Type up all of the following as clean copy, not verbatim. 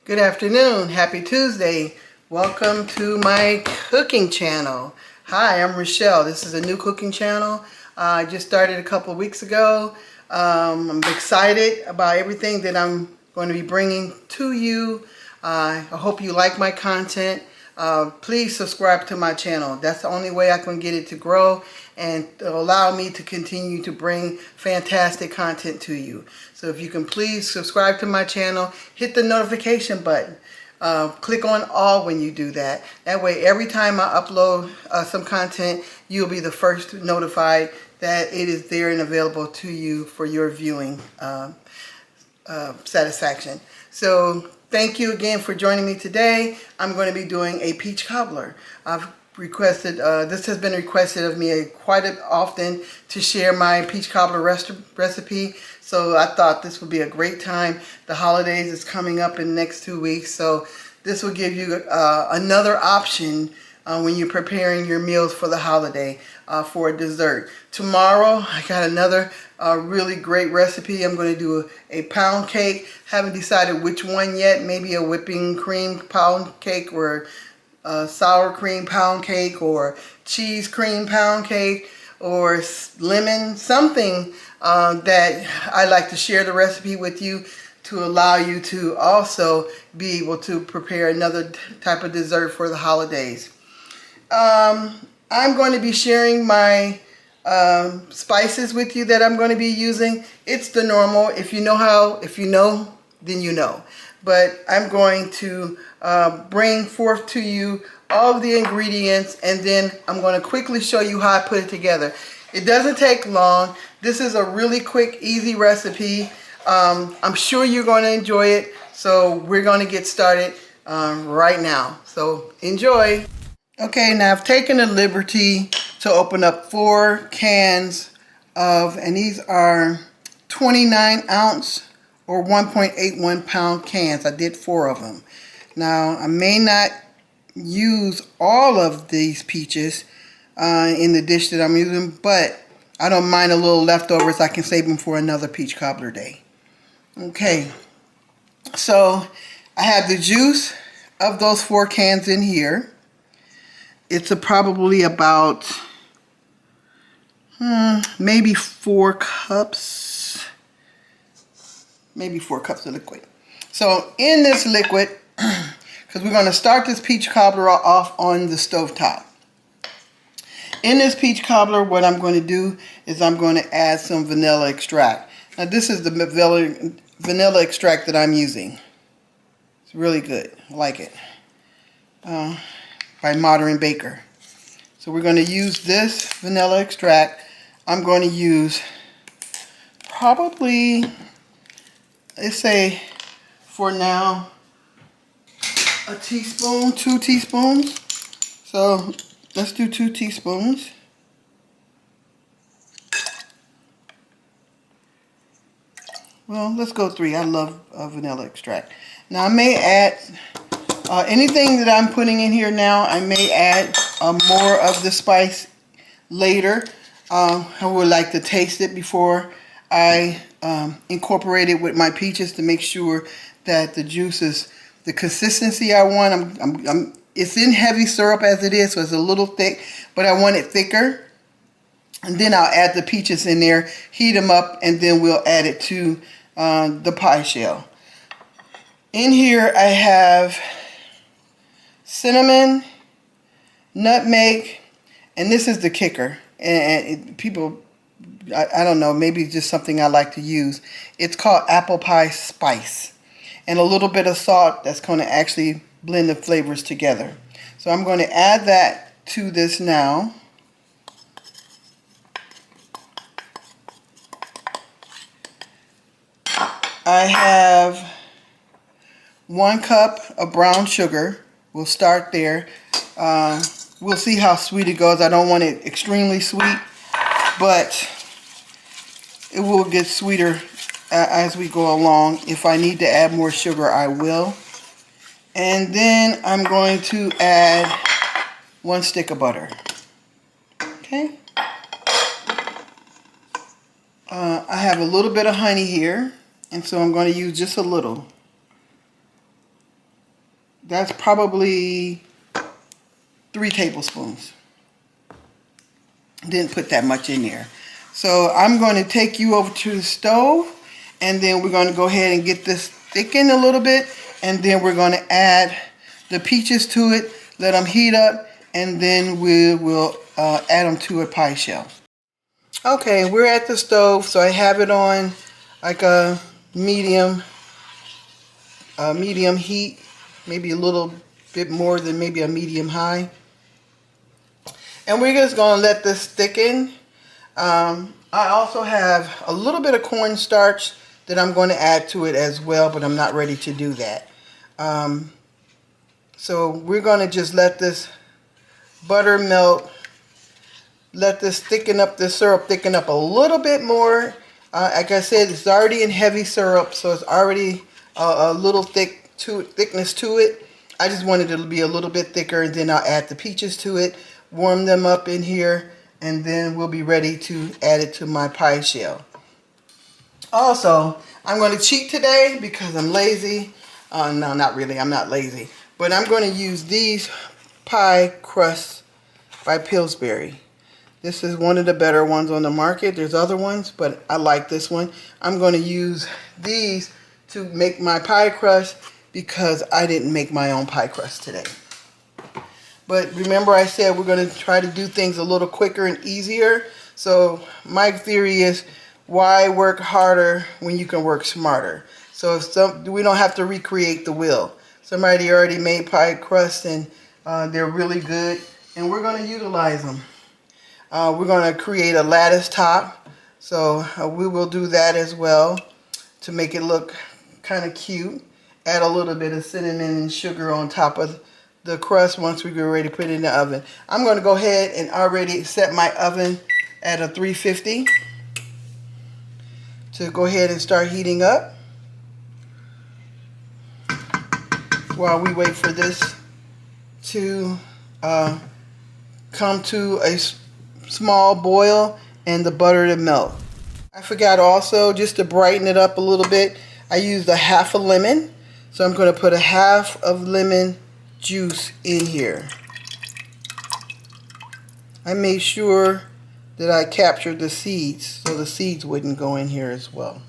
Good afternoon. Happy Tuesday. Welcome to my cooking channel. Hi, I'm Rochelle. This is a new cooking channel. I just started a couple of weeks ago. I'm excited about everything that I'm going to be bringing to you. I hope you like my content. Please subscribe to my channel. That's the only way I can get it to grow and to allow me to continue to bring fantastic content to you. So if you can please subscribe to my channel, hit the notification button. Click on all when you do that. That way every time I upload some content, you'll be the first notified that it is there and available to you for your viewing satisfaction. So thank you again for joining me today. I'm going to be doing a peach cobbler. I've requested, this has been requested of me quite often to share my peach cobbler recipe. So I thought this would be a great time. The holidays is coming up in the next 2 weeks. So this will give you another option when you're preparing your meals for the holiday for a dessert. Tomorrow I got another really great recipe. I'm going to do a pound cake. Haven't decided which one yet. Maybe a whipping cream pound cake or sour cream pound cake or cheese cream pound cake or lemon, something that I like to share the recipe with you to allow you to also be able to prepare another type of dessert for the holidays. I'm going to be sharing my spices with you that I'm going to be using. It's the normal. If you know, then you know. But I'm going to bring forth to you all of the ingredients, and then I'm going to quickly show you how I put it together. It doesn't take long. This is a really quick, easy recipe. I'm sure you're going to enjoy it. So we're going to get started right now. So enjoy. Okay, now I've taken the liberty to open up 4 cans of, and these are 29 ounce or 1.81 pound cans. I did 4 of them. Now I may not use all of these peaches in the dish that I'm using, but I don't mind a little leftovers. I can save them for another peach cobbler day. Okay, so I have the juice of those 4 cans in here. It's probably about maybe 4 cups. Maybe 4 cups of liquid. So in this liquid, because we're going to start this peach cobbler off on the stovetop. In this peach cobbler, what I'm going to do is I'm going to add some vanilla extract. Now this is the vanilla extract that I'm using. It's really good. I like it. By Modern Baker. So we're going to use this vanilla extract. I'm going to use probably, let's say for now, a teaspoon, 2 teaspoons. So let's do 2 teaspoons. Well, let's go 3. I love vanilla extract. Now I may add anything that I'm putting in here now. I may add more of the spice later. I would like to taste it before I incorporate it with my peaches to make sure that the juice is the consistency I want. It's in heavy syrup as it is, so it's a little thick, but I want it thicker. And then I'll add the peaches in there, heat them up, and then we'll add it to the pie shell. In here I have cinnamon, nutmeg, and this is the kicker. And people, I don't know, maybe it's just something I like to use. It's called apple pie spice. And a little bit of salt that's going to actually blend the flavors together. So I'm going to add that to this now. I have 1 cup of brown sugar. We'll start there. We'll see how sweet it goes. I don't want it extremely sweet, but it will get sweeter as we go along. If I need to add more sugar, I will. And then I'm going to add 1 stick of butter. Okay. I have a little bit of honey here, and so I'm going to use just a little. That's probably 3 tablespoons. Didn't put that much in there. So I'm going to take you over to the stove, and then we're going to go ahead and get this thickened a little bit, and then we're going to add the peaches to it, let them heat up, and then we will add them to a pie shell. Okay, we're at the stove, so I have it on like a medium heat, maybe a little bit more than maybe a medium high. And we're just going to let this thicken. I also have a little bit of cornstarch that I'm going to add to it as well, but I'm not ready to do that. So we're going to just let this butter melt, let this thicken up, this syrup thicken up a little bit more. Like I said, it's already in heavy syrup, so it's already a little thickness to it. I just wanted it to be a little bit thicker, and then I'll add the peaches to it, warm them up in here, and then we'll be ready to add it to my pie shell. Also, I'm going to cheat today because I'm lazy. No, not really. I'm not lazy. But I'm going to use these pie crusts by Pillsbury. This is one of the better ones on the market. There's other ones, but I like this one. I'm going to use these to make my pie crust because I didn't make my own pie crust today. But remember I said we're going to try to do things a little quicker and easier. So my theory is, why work harder when you can work smarter? So if we don't have to recreate the wheel. Somebody already made pie crust and they're really good, and we're going to utilize them. We're going to create a lattice top, so we will do that as well to make it look kind of cute. Add a little bit of cinnamon and sugar on top of the crust once we get ready to put it in the oven. I'm going to go ahead and already set my oven at a 350 to go ahead and start heating up while we wait for this to come to a small boil and the butter to melt. I forgot also, just to brighten it up a little bit, I used a half a lemon. So I'm going to put a half of lemon juice in here. I made sure that I captured the seeds so the seeds wouldn't go in here as well.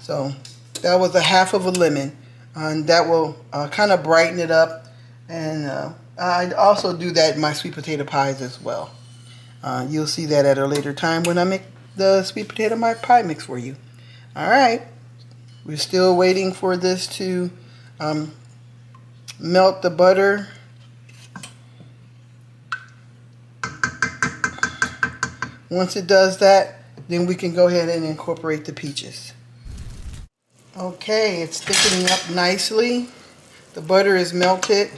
So that was a half of a lemon, and that will kind of brighten it up. And I also do that in my sweet potato pies as well. You'll see that at a later time when I make the sweet potato pie mix for you. Alright, we're still waiting for this to melt the butter. Once it does that, then we can go ahead and incorporate the peaches. Okay, it's thickening up nicely. The butter is melted.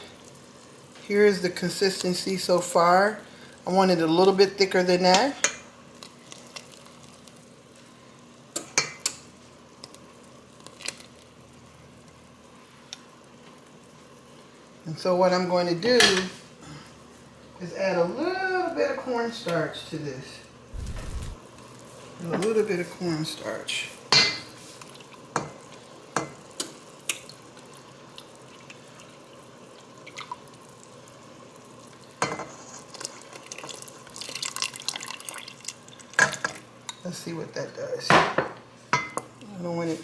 Here's the consistency so far. I want it a little bit thicker than that. And so what I'm going to do is add a little bit of cornstarch to this. A little bit of cornstarch. Let's see what that does. I don't want it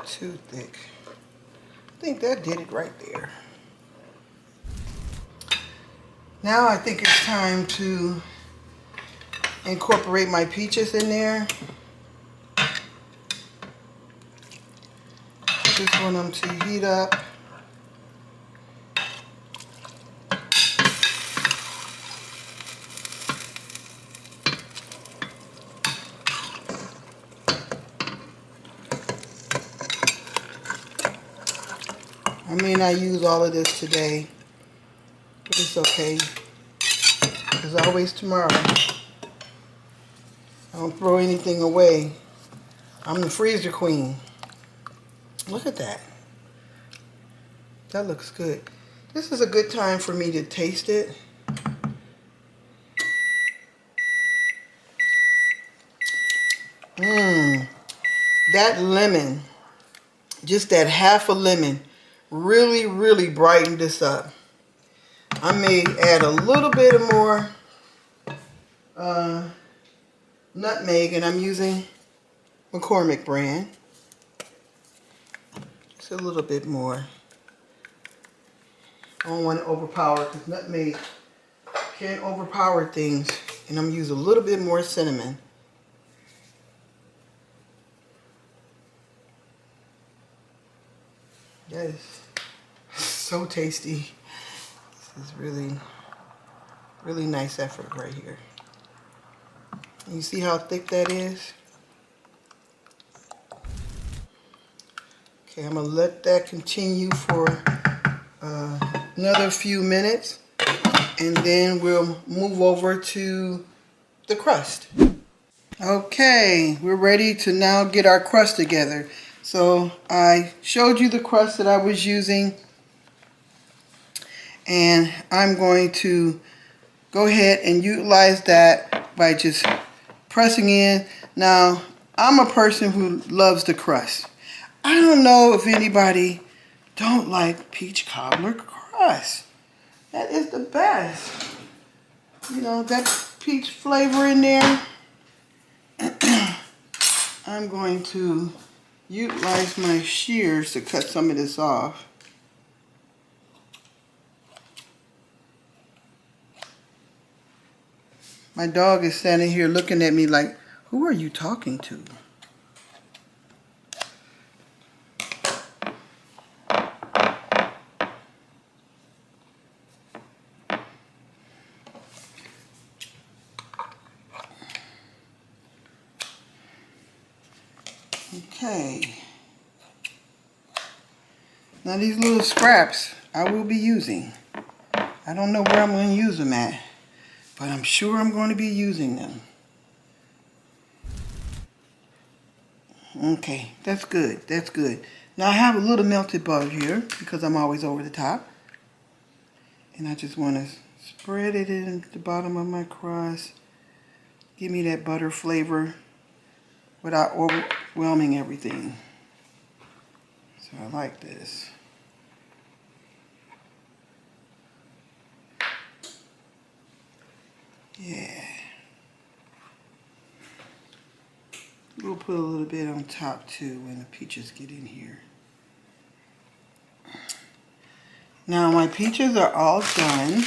too thick. I think that did it right there. Now I think it's time to incorporate my peaches in there. Just want them to heat up. I may not use all of this today, but it's okay. There's always tomorrow. I don't throw anything away. I'm the freezer queen. Look at that. That looks good. This is a good time for me to taste it. That lemon, just that half a lemon, really brighten this up. I may add a little bit of more nutmeg, and I'm using McCormick brand. Just a little bit more. I don't want to overpower it because nutmeg can overpower things. And I'm using a little bit more cinnamon. That is so tasty. This is really nice effort right here. You see how thick that is? Okay, I'm gonna let that continue for another few minutes, and then we'll move over to the crust. Okay, we're ready to now get our crust together. So I showed you the crust that I was using, and I'm going to go ahead and utilize that by just pressing in. Now, I'm a person who loves the crust. I don't know if anybody don't like peach cobbler crust. That is the best. You know, that peach flavor in there. I'm going to utilize my shears to cut some of this off. My dog is standing here looking at me like, who are you talking to? Okay. Now these little scraps I will be using. I don't know where I'm going to use them at, but I'm sure I'm going to be using them. Okay, that's good. That's good. Now I have a little melted butter here because I'm always over the top. And I just want to spread it in the bottom of my crust. Give me that butter flavor without overwhelming everything. So I like this. Yeah. We'll put a little bit on top too when the peaches get in here. Now my peaches are all done.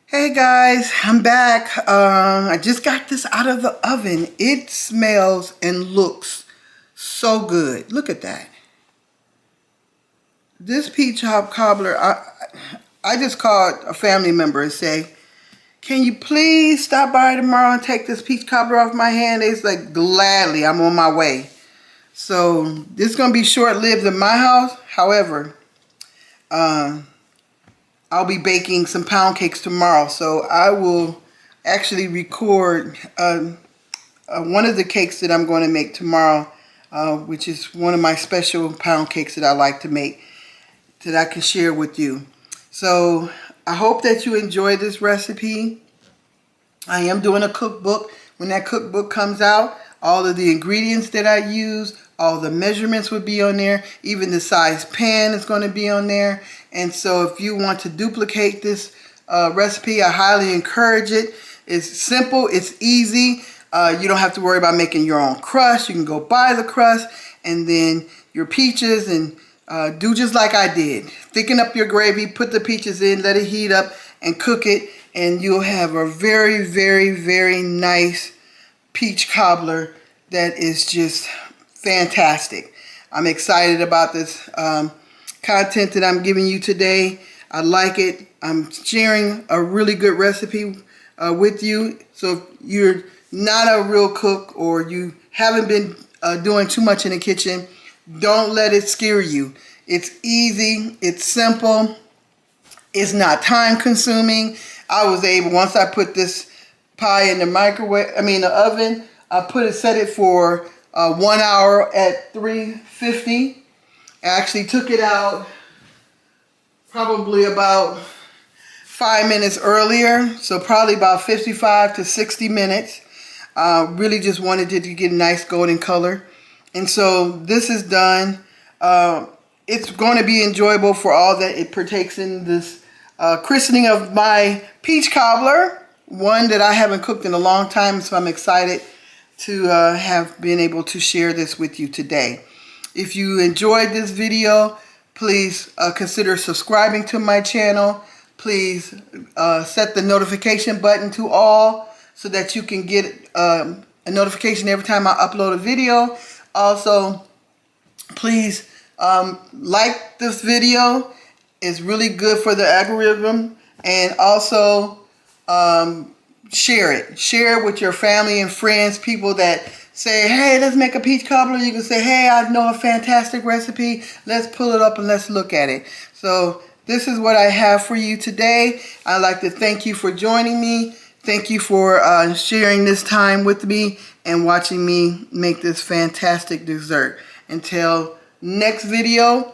Hey guys, I'm back. I just got this out of the oven. It smells and looks so good. Look at that. This peach cobbler, I just called a family member and say, can you please stop by tomorrow and take this peach cobbler off my hand? It's like, gladly, I'm on my way. So this is going to be short-lived in my house. However, I'll be baking some pound cakes tomorrow. So I will actually record one of the cakes that I'm going to make tomorrow, which is one of my special pound cakes that I like to make, that I can share with you. So I hope that you enjoy this recipe. I am doing a cookbook. When that cookbook comes out, all of the ingredients that I use, all the measurements would be on there. Even the size pan is going to be on there. And so if you want to duplicate this recipe, I highly encourage it. It's simple. It's easy. You don't have to worry about making your own crust. You can go buy the crust and then your peaches, and do just like I did. Thicken up your gravy, put the peaches in, let it heat up, and cook it. And you'll have a very, very, very nice peach cobbler that is just fantastic. I'm excited about this content that I'm giving you today. I like it. I'm sharing a really good recipe with you. So if you're not a real cook or you haven't been doing too much in the kitchen, don't let it scare you. It's easy. It's simple. It's not time consuming. I was able, once I put this pie in the the oven, I set it for 1 hour at 350. I actually took it out probably about 5 minutes earlier, so probably about 55 to 60 minutes. Really just wanted it to get a nice golden color. And so this is done. It's going to be enjoyable for all that it partakes in this christening of my peach cobbler, one that I haven't cooked in a long time, so I'm excited to have been able to share this with you today. If you enjoyed this video, please consider subscribing to my channel. Please set the notification button to all so that you can get a notification every time I upload a video. Also, please like this video. It's really good for the algorithm. And also share it. Share it with your family and friends, people that say, hey, let's make a peach cobbler. You can say, hey, I know a fantastic recipe. Let's pull it up and let's look at it. So this is what I have for you today. I'd like to thank you for joining me. Thank you for sharing this time with me and watching me make this fantastic dessert. Until next video,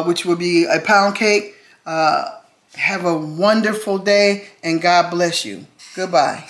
which will be a pound cake, have a wonderful day and God bless you. Goodbye.